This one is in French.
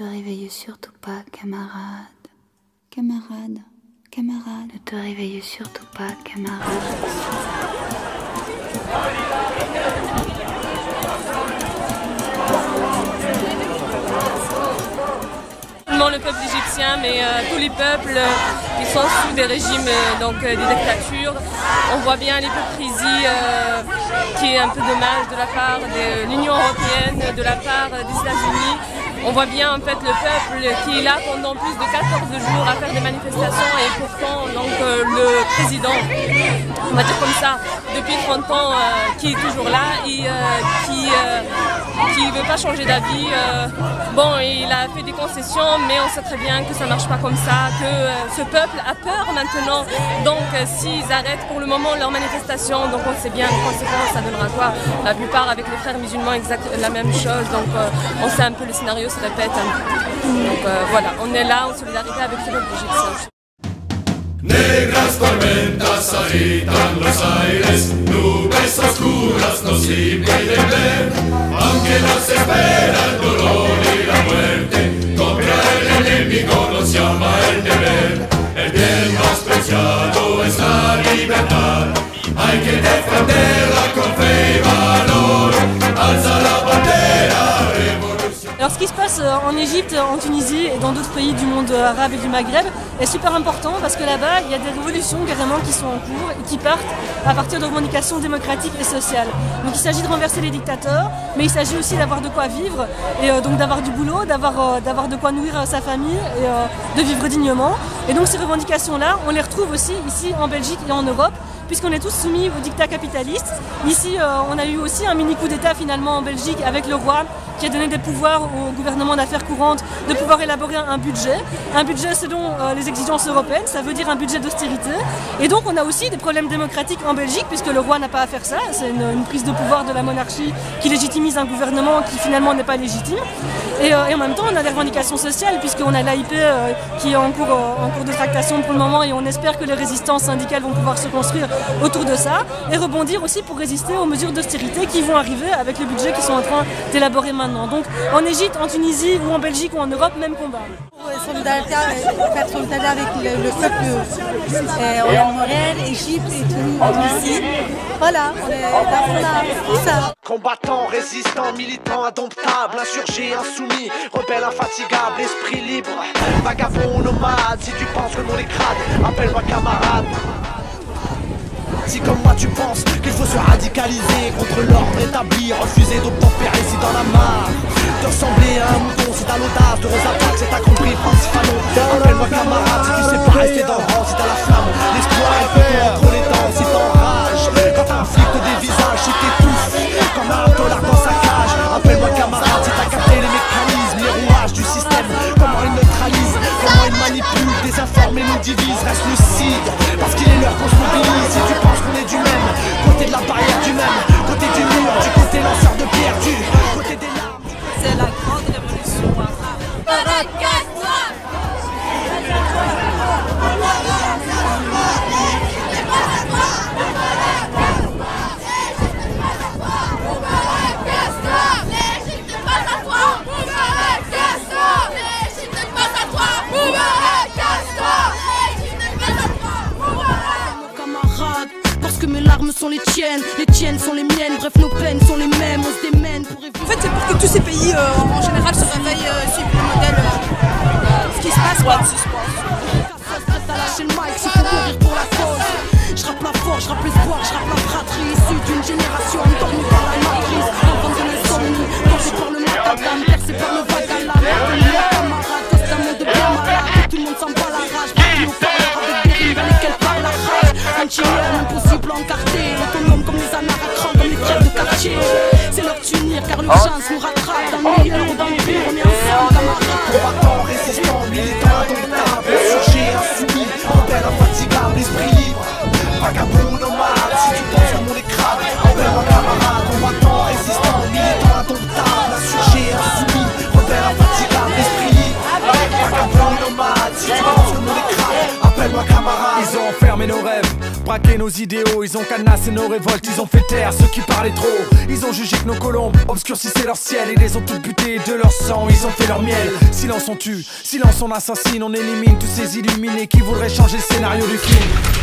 te réveille surtout pas, camarade. Camarade, camarade. Ne te réveille surtout pas, camarade. Le peuple égyptien, mais tous les peuples qui sont sous des régimes, des dictatures. On voit bien l'hypocrisie qui est un peu dommage de la part de l'Union européenne, de la part des États-Unis. On voit bien en fait le peuple qui est là pendant plus de 14 jours à faire des manifestations et pourtant le président, on va dire comme ça, depuis 30 ans qui est toujours là et qui ne veut pas changer d'avis. Bon, il a fait des concessions, mais on sait très bien que ça ne marche pas comme ça, que ce peuple a peur maintenant. Donc s'ils arrêtent pour le moment leurs manifestations, donc on sait bien les conséquences, ça donnera quoi? La plupart avec les frères musulmans, la même chose. Donc on sait un peu le scénario se répète un peu. Donc voilà, on est là en solidarité avec ce peuple égyptien. Negras tormentas agitan los aires, nubes oscuras nos impiden ver, aunque nos espera el dolor y la muerte, contra el enemigo nos llama el deber, el bien más preciado es la libertad, hay que defenderla con fe y valor, alza la bandera revolucionaria. Alors ce qui se passe en Égypte, en Tunisie et dans d'autres pays du monde arabe et du Maghreb est super important parce que là-bas il y a des révolutions carrément qui sont en cours et qui partent à partir de revendications démocratiques et sociales. Donc il s'agit de renverser les dictateurs, mais il s'agit aussi d'avoir de quoi vivre et donc d'avoir du boulot, d'avoir de quoi nourrir sa famille et de vivre dignement. Et donc ces revendications-là, on les retrouve aussi ici en Belgique et en Europe, puisqu'on est tous soumis au dictat capitaliste. Ici, on a eu aussi un mini coup d'État finalement en Belgique avec le roi qui a donné des pouvoirs au gouvernement d'affaires courantes de pouvoir élaborer un budget selon les exigences européennes, ça veut dire un budget d'austérité. Et donc on a aussi des problèmes démocratiques en Belgique puisque le roi n'a pas à faire ça, c'est une prise de pouvoir de la monarchie qui légitimise un gouvernement qui finalement n'est pas légitime. Et en même temps on a des revendications sociales puisqu'on a l'AIP qui est en cours de tractation pour le moment et on espère que les résistances syndicales vont pouvoir se construire autour de ça et rebondir aussi pour résister aux mesures d'austérité qui vont arriver avec le budget qu'ils sont en train d'élaborer maintenant. Donc en Égypte, en Tunisie ou en Belgique ou en Europe, même combat. Solidarité, faire solidarité avec le peuple en Montréal, Égypte et Tunisie. Voilà, on est là pour tout ça. Combattant, résistant, militant, indomptable, insurgé, insoumis, rebelle, infatigable, esprit libre, vagabond, nomade. Si tu penses que le monde est crade, appelle-moi camarade. Si comme moi tu penses qu'il faut se radicaliser contre l'ordre établi, refuser d'obtempérer si t'en as marre de ressembler à un mouton, si t'as l'audace de Rosa Parks, si t'as compris Francis Fanon. Appelle-moi camarade si tu sais pas rester dans le rang, si t'as la flamme, l'espoir et le feu entre les dents, si t'enrages, quand t'inflictes des visages, si t'étouffes comme un dollar dans sa cage. Appelle-moi camarade si t'as capté les mécanismes, les rouages du système, comment ils neutralisent, comment ils manipulent, désinforment et nous divisent. Reste lucide, parce qu'il est l'heure qu'on se mobilise. Si tu penses qu'on est du même, côté de la barrière du même, côté du mur, du côté lanceur de pierre, du côté des larmes. C'est la grande révolution. Que mes larmes sont les tiennes sont les miennes, bref nos peines sont les mêmes, on se démène pour éviter. En fait c'est pour que tous ces pays en général se réveillent, suivent le modèle, ce qui se passe quoi. T'as lâché le mic, c'est pour mourir pour la cause. Je rappe la force, je rappe l'espoir, je rappe la fratrie, issue d'une génération endormie par la matrice, enfant de l'insomnie, porté par le macadam, percé par le vague à l'âme. Camarade, cause d'un monde bien malade, tout le monde s'en bat la rage, pour qui nous parle avec des rimes dans lesquelles parle la rage. Un chilleur impossible encarté, autonome comme les anards à cran, comme les crèves de quartier. C'est l'heure de s'unir car l'urgence nous rattrape. Dans le meilleur ou dans le pire, on est ensemble camarades. Combattant, résistant, militant, indomptable, insurgé, insoumis, rebelle, infatigable, esprit libre, vagabond, nomade. Si tu penses que le monde est crade, appelle-moi camarade. Combattant, résistant, militant, indomptable, insurgé, insoumis, rebelle, infatigable, esprit libre, vagabond, nomade. Si tu penses que le monde est crade, appelle-moi camarade. Ils ont enfermé nos rêves, braqué nos idéaux, ils ont cadenassé nos révoltes, ils ont fait taire ceux qui parlaient trop. Ils ont jugé que nos colombes obscurcissaient leur ciel, et les ont toutes butées de leur sang, ils ont fait leur miel. Silence on tue, silence on assassine, on élimine tous ces illuminés qui voudraient changer le scénario du film.